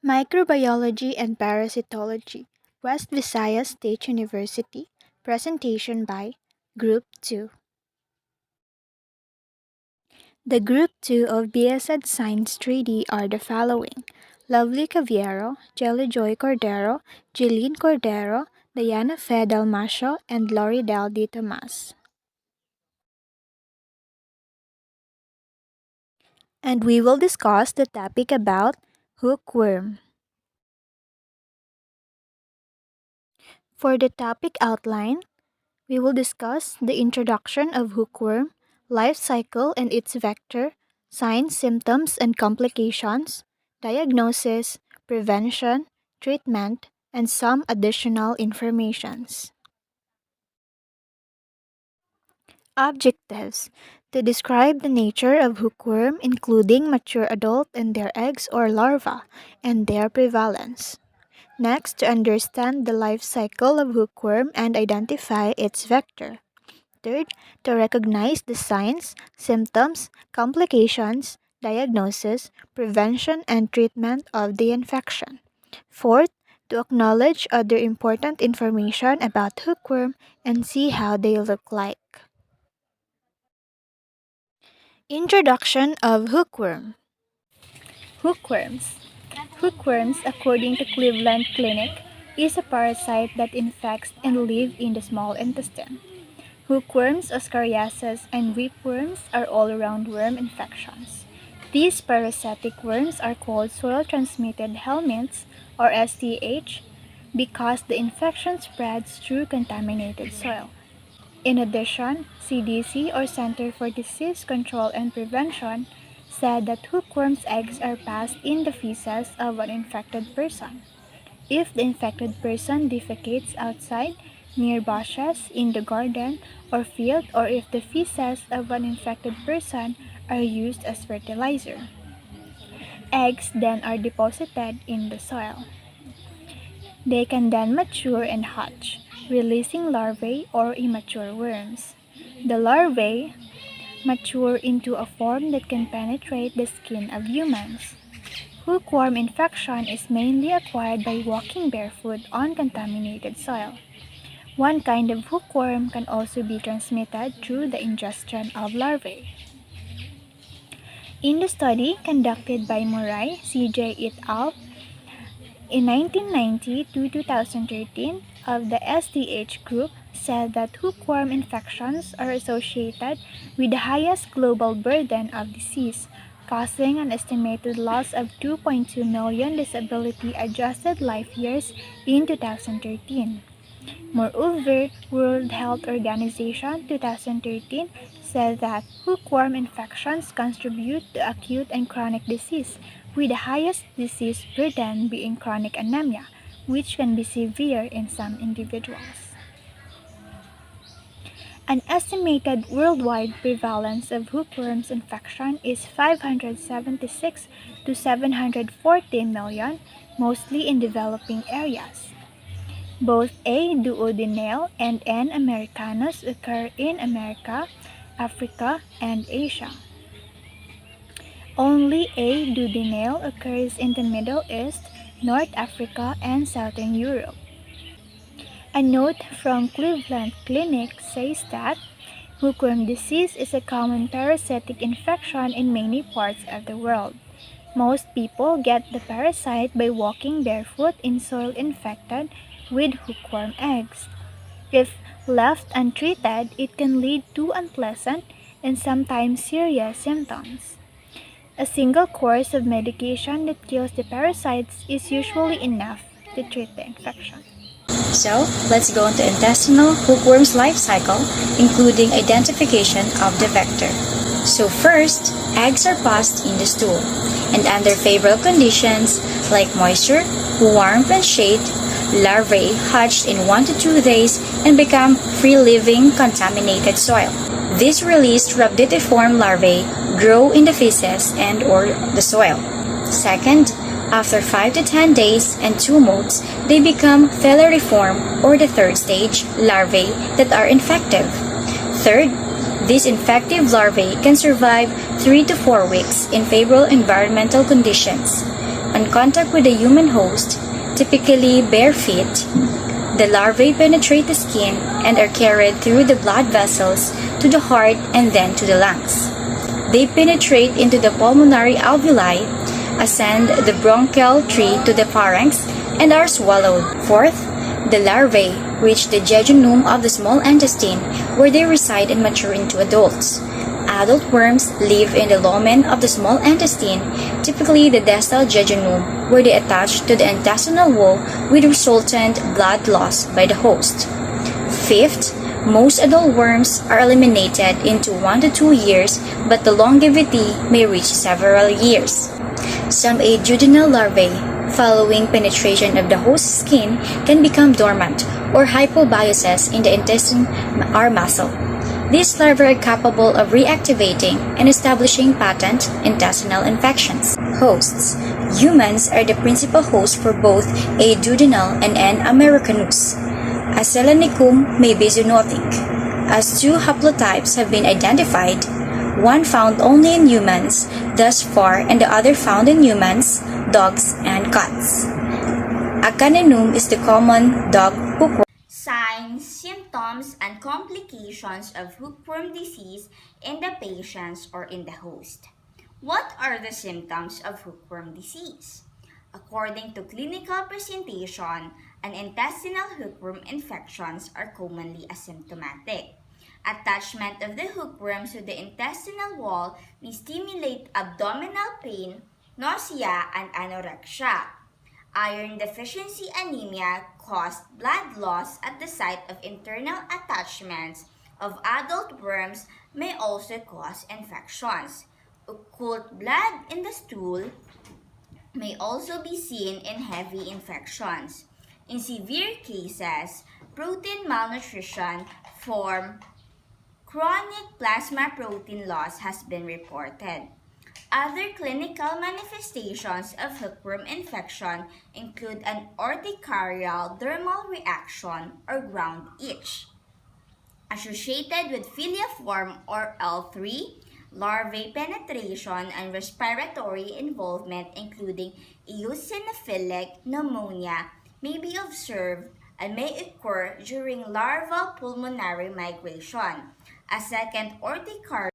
Microbiology and Parasitology, West Visayas State University, presentation by Group 2. The Group 2 of BSED Science 3D are the following: Lovely Caviero, Jelly Joy Cordero, Jeline Cordero, Diana Fe Dalmasio, and Lori Del Di Tomas. And we will discuss the topic about hookworm. For the topic outline, we will discuss the introduction of hookworm, life cycle and its vector, signs, symptoms, and complications, diagnosis, prevention, treatment, and some additional informations. Objectives: to describe the nature of hookworm, including mature adult and their eggs or larvae, and their prevalence. Next, to understand the life cycle of hookworm and identify its vector. Third, to recognize the signs, symptoms, complications, diagnosis, prevention, and treatment of the infection. Fourth, to acknowledge other important information about hookworm and see how they look like. Introduction of hookworm. Hookworms. Hookworms, according to Cleveland Clinic, is a parasite that infects and lives in the small intestine. Hookworms, Ascariasis, and whipworms are all-around worm infections. These parasitic worms are called soil-transmitted helminths, or STH, because the infection spreads through contaminated soil. In addition, CDC, or Center for Disease Control and Prevention, said that hookworms' eggs are passed in the feces of an infected person. If the infected person defecates outside, near bushes, in the garden or field, or if the feces of an infected person are used as fertilizer. Eggs then are deposited in the soil. They can then mature and hatch, releasing larvae or immature worms. The larvae mature into a form that can penetrate the skin of humans. Hookworm infection is mainly acquired by walking barefoot on contaminated soil. One kind of hookworm can also be transmitted through the ingestion of larvae. In the study conducted by Murray, C.J. et al. In 1990 to 2013 of the STH group said that hookworm infections are associated with the highest global burden of disease, causing an estimated loss of 2.2 million disability-adjusted life years in 2013. Moreover, World Health Organization 2013 said that hookworm infections contribute to acute and chronic disease, with the highest disease burden being chronic anemia, which can be severe in some individuals. An estimated worldwide prevalence of hookworms infection is 576 to 740 million, mostly in developing areas. Both A. duodenale and N. americanus occur in America, Africa, and Asia. Only A. duodenale occurs in the Middle East, North Africa, and Southern Europe. A note from Cleveland Clinic says that hookworm disease is a common parasitic infection in many parts of the world. Most people get the parasite by walking barefoot in soil infected with hookworm eggs. If left untreated, it can lead to unpleasant and sometimes serious symptoms. A single course of medication that kills the parasites is usually enough to treat the infection. So, let's go into intestinal hookworm's life cycle, including identification of the vector. So first, eggs are passed in the stool, and under favorable conditions like moisture, warmth, and shade, larvae hatched in 1 to 2 days and become free-living contaminated soil. These released rhabditiform larvae grow in the feces and or the soil. Second, after 5 to 10 days and 2 molts, they become filariform or the third stage larvae that are infective. Third, these infective larvae can survive 3 to 4 weeks in favorable environmental conditions. On contact with a human host, typically bare feet, the larvae penetrate the skin and are carried through the blood vessels to the heart and then to the lungs. They penetrate into the pulmonary alveoli, ascend the bronchial tree to the pharynx, and are swallowed. Fourth, the larvae reach the jejunum of the small intestine, where they reside and mature into adults. Adult worms live in the lumen of the small intestine, typically the distal jejunum, where they attach to the intestinal wall with resultant blood loss by the host. Fifth, most adult worms are eliminated into 1 to 2 years, but the longevity may reach several years. Some duodenal larvae, following penetration of the host's skin, can become dormant or hypobiosis in the intestine or muscle. These larvae are capable of reactivating and establishing patent intestinal infections. Hosts. Humans are the principal host for both A. duodenal and N. americanus. Acelanicum may be zoonotic, as 2 haplotypes have been identified, one found only in humans thus far and the other found in humans, dogs, and cats. Acanenum is the common dog hookworm. Signs, symptoms, and complications of hookworm disease in the patients or in the host. What are the symptoms of hookworm disease? According to clinical presentation, an intestinal hookworm infections are commonly asymptomatic. Attachment of the hookworms to the intestinal wall may stimulate abdominal pain, nausea, and anorexia. Iron deficiency anemia caused blood loss at the site of internal attachments of adult worms may also cause infections. Occult blood in the stool may also be seen in heavy infections. In severe cases, protein malnutrition from chronic plasma protein loss has been reported. Other clinical manifestations of hookworm infection include an urticarial dermal reaction or ground itch, associated with filiform or L3, larvae penetration, and respiratory involvement including eosinophilic pneumonia may be observed and may occur during larval pulmonary migration. A second urticaria.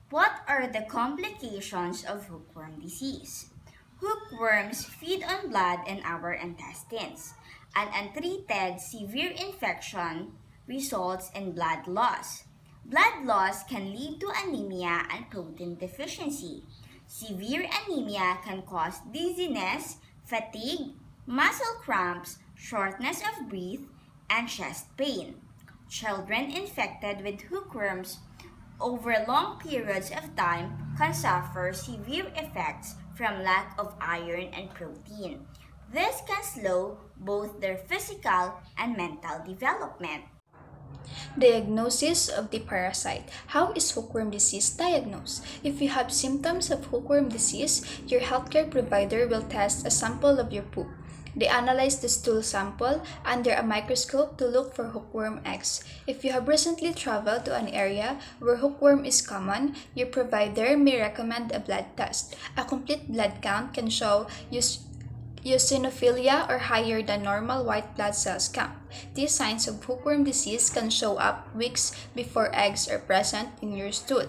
What are the complications of hookworm disease? Hookworms feed on blood in our intestines. An untreated severe infection results in blood loss. Blood loss can lead to anemia and protein deficiency. Severe anemia can cause dizziness, fatigue, muscle cramps, shortness of breath, and chest pain. Children infected with hookworms over long periods of time can suffer severe effects from lack of iron and protein. This can slow both their physical and mental development. Diagnosis of the parasite. How is hookworm disease diagnosed? If you have symptoms of hookworm disease, your healthcare provider will test a sample of your poop. They analyze the stool sample under a microscope to look for hookworm eggs. If you have recently traveled to an area where hookworm is common, your provider may recommend a blood test. A complete blood count can show eosinophilia or higher than normal white blood cells count. These signs of hookworm disease can show up weeks before eggs are present in your stool.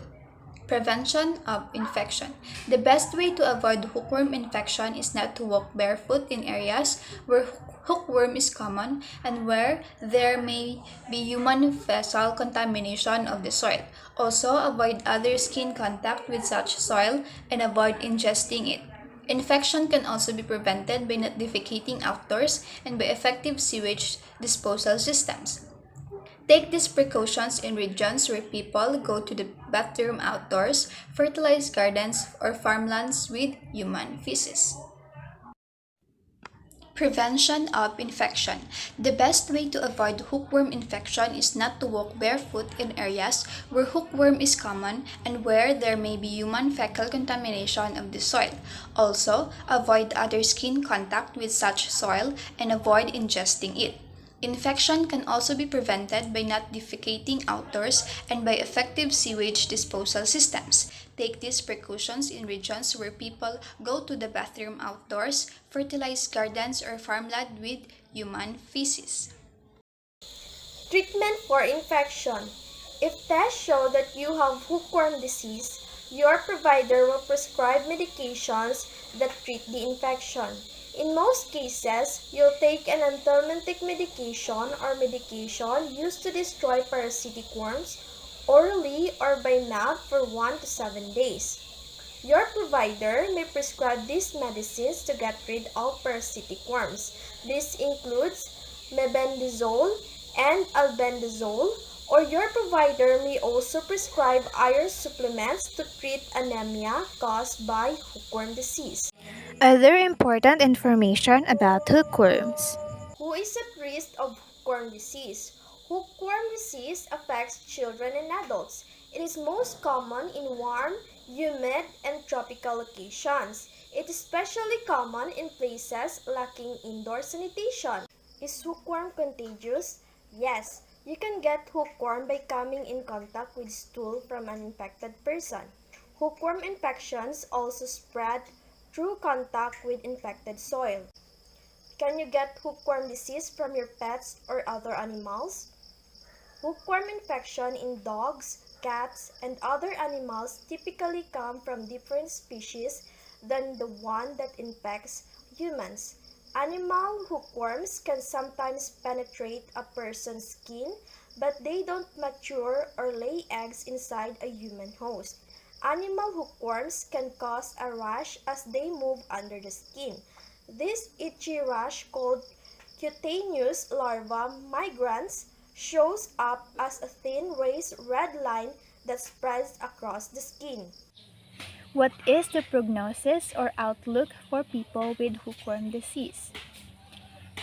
Prevention of infection. The best way to avoid hookworm infection is not to walk barefoot in areas where hookworm is common and where there may be human fecal contamination of the soil. Also, avoid other skin contact with such soil and avoid ingesting it. Infection can also be prevented by not defecating outdoors and by effective sewage disposal systems. Take these precautions in regions where people go to the bathroom outdoors, fertilize gardens, or farmlands with human feces. Prevention of infection. The best way to avoid hookworm infection is not to walk barefoot in areas where hookworm is common and where there may be human fecal contamination of the soil. Also, avoid other skin contact with such soil and avoid ingesting it. Infection can also be prevented by not defecating outdoors and by effective sewage disposal systems. Take these precautions in regions where people go to the bathroom outdoors, fertilize gardens, or farmland with human feces. Treatment for infection. If tests show that you have hookworm disease, your provider will prescribe medications that treat the infection. In most cases, you'll take an anthelmintic medication or medication used to destroy parasitic worms orally or by mouth for 1 to 7 days. Your provider may prescribe these medicines to get rid of parasitic worms. This includes mebendazole and albendazole, or your provider may also prescribe iron supplements to treat anemia caused by hookworm disease. Other important information about hookworms. Who is at risk of hookworm disease? Hookworm disease affects children and adults. It is most common in warm, humid, and tropical locations. It is especially common in places lacking indoor sanitation. Is hookworm contagious? Yes, you can get hookworm by coming in contact with stool from an infected person. Hookworm infections also spread through contact with infected soil. Can you get hookworm disease from your pets or other animals? Hookworm infection in dogs, cats, and other animals typically come from different species than the one that infects humans. Animal hookworms can sometimes penetrate a person's skin, but they don't mature or lay eggs inside a human host. Animal hookworms can cause a rash as they move under the skin. This itchy rash called cutaneous larva migrans shows up as a thin raised red line that spreads across the skin. What is the prognosis or outlook for people with hookworm disease?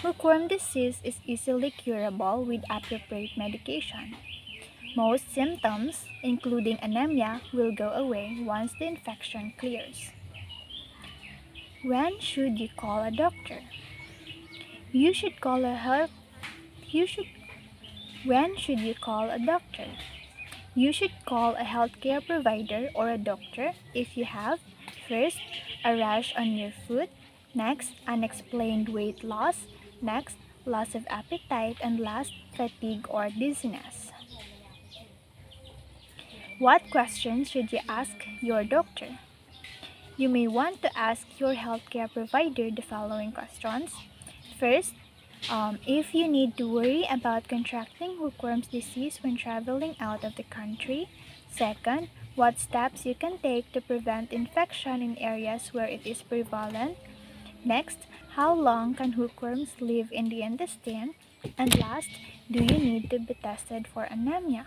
Hookworm disease is easily curable with appropriate medication. Most symptoms, including anemia, will go away once the infection clears. When should you call a doctor? You should call a health you should When should you call a doctor? You should call a healthcare provider or a doctor if you have first a rash on your foot, next unexplained weight loss, next loss of appetite, and last fatigue or dizziness. What questions should you ask your doctor? You may want to ask your healthcare provider the following questions. First, if you need to worry about contracting hookworm's disease when traveling out of the country. Second, what steps you can take to prevent infection in areas where it is prevalent. Next, how long can hookworms live in the intestine? And last, do you need to be tested for anemia?